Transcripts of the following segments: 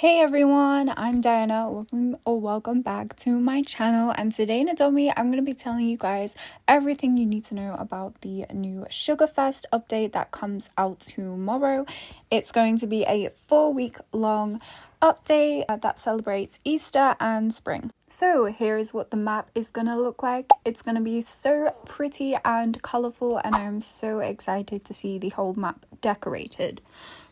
Hey everyone, I'm Diana. Welcome back to my channel, and today in Adobe I'm going to be telling you guys everything you need to know about the new SugarFest update that comes out tomorrow. It's going to be a 4-week long update that celebrates Easter and spring. So here is what the map is going to look like. It's going to be so pretty and colourful, and I'm so excited to see the whole map decorated.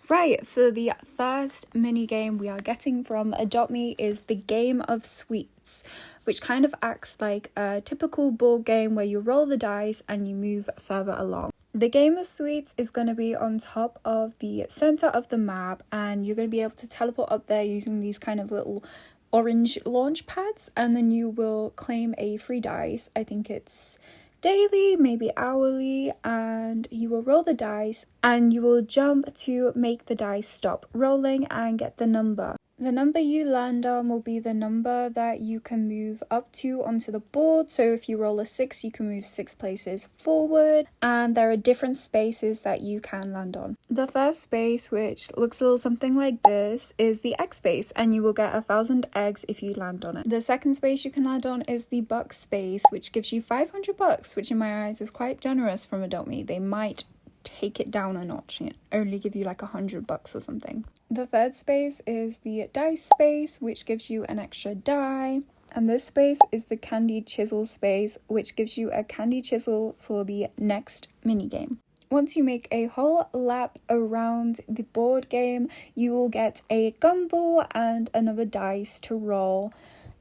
Right, for the first mini game we are getting from Adopt Me is the Game of Sweets, which kind of acts like a typical board game where you roll the dice and you move further along. The Game of Sweets is going to be on top of the center of the map, and you're going to be able to teleport up there using these kind of little orange launch pads, and then you will claim a free dice. I think it's daily, maybe hourly, and you will roll the dice and you will jump to make the dice stop rolling and get the number. The number you land on will be the number that you can move up to onto the board. So if you roll a 6, you can move 6 places forward, and there are different spaces that you can land on. The first space, which looks a little something like this, is the egg space, and you will get 1,000 eggs if you land on it. The second space you can land on is the buck space, which gives you 500 bucks, which in my eyes is quite generous from Adopt Me. They might take it down a notch and only give you like $100 or something. The third space is the dice space, which gives you an extra die. And this space is the candy chisel space, which gives you a candy chisel for the next mini game. Once you make a whole lap around the board game, you will get a gumball and another dice to roll.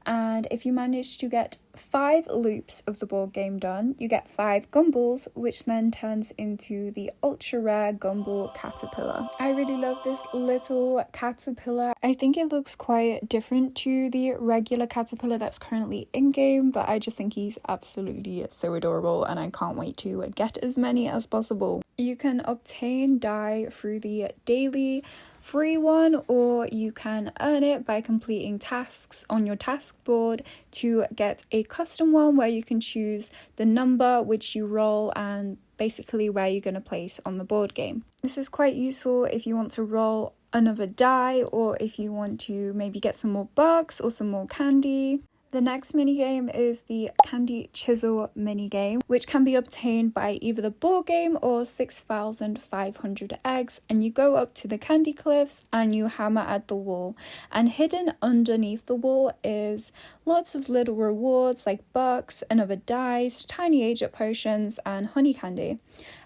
And if you manage to get 5 loops of the board game done, you get 5 Gumballs, which then turns into the ultra rare Gumball caterpillar. I really love this little caterpillar. I think it looks quite different to the regular caterpillar that's currently in game, but I just think he's absolutely so adorable, and I can't wait to get as many as possible. You can obtain die through the daily free one, or you can earn it by completing tasks on your task board to get a custom one where you can choose the number which you roll and basically where you're going to place on the board game. This is quite useful if you want to roll another die, or if you want to maybe get some more bucks or some more candy. The next minigame is the Candy Chisel minigame, which can be obtained by either the board game or 6,500 eggs, and you go up to the candy cliffs and you hammer at the wall. And hidden underneath the wall is lots of little rewards like bucks, another dice, tiny age-up potions, and honey candy.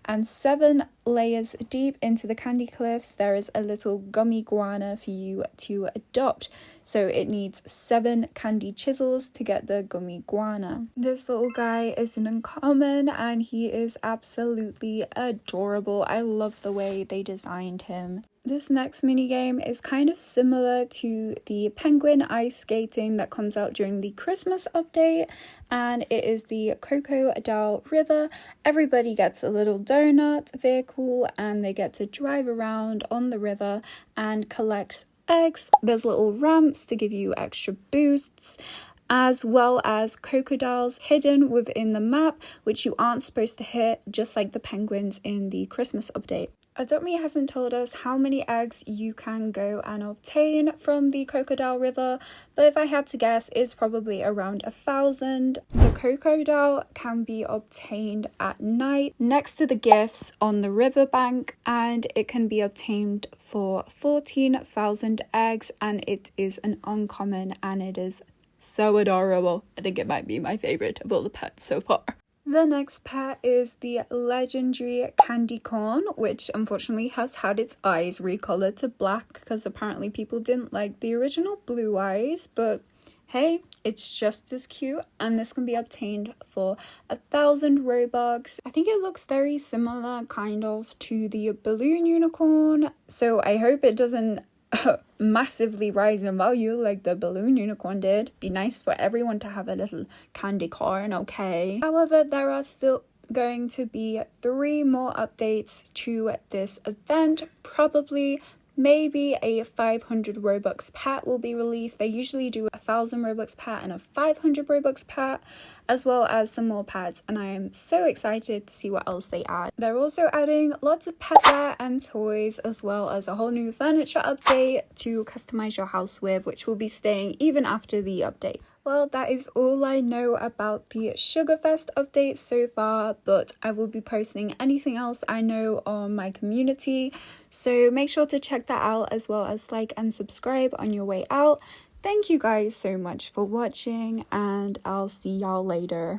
And 7 layers deep into the candy cliffs, there is a little gummy guana for you to adopt. So it needs 7 candy chisels to get the gummy guana. This little guy is an uncommon, and he is absolutely adorable. I love the way they designed him. This next minigame is kind of similar to the penguin ice skating that comes out during the Christmas update, and it is the Cocoadile River. Everybody gets a little donut vehicle and they get to drive around on the river and collect eggs. There's little ramps to give you extra boosts, as well as crocodiles hidden within the map, which you aren't supposed to hit, just like the penguins in the Christmas update. Adopt Me hasn't told us how many eggs you can go and obtain from the Cocoadile River, but if I had to guess, it's probably around 1,000. The crocodile can be obtained at night next to the gifts on the riverbank, and it can be obtained for 14,000 eggs, and it is an uncommon, and it is so adorable. I think it might be my favourite of all the pets so far. The next pet is the legendary Candicorn, which unfortunately has had its eyes recolored to black because apparently people didn't like the original blue eyes, but hey, it's just as cute, and this can be obtained for 1,000 Robux. I think it looks very similar kind of to the balloon unicorn, so I hope it doesn't massively rise in value like the balloon unicorn did. Be nice for everyone to have a little candy corn, okay? However, there are still going to be 3 more updates to this event, probably maybe a 500 Robux pack will be released. They usually do 1,000 Robux pack and a 500 Robux pack, as well as some more packs, and I am so excited to see what else they add. They're also adding lots of petware and toys, as well as a whole new furniture update to customize your house with, which will be staying even after the update. Well, that is all I know about the SugarFest update so far, but I will be posting anything else I know on my community, so make sure to check that out, as well as like and subscribe on your way out. Thank you guys so much for watching, and I'll see y'all later.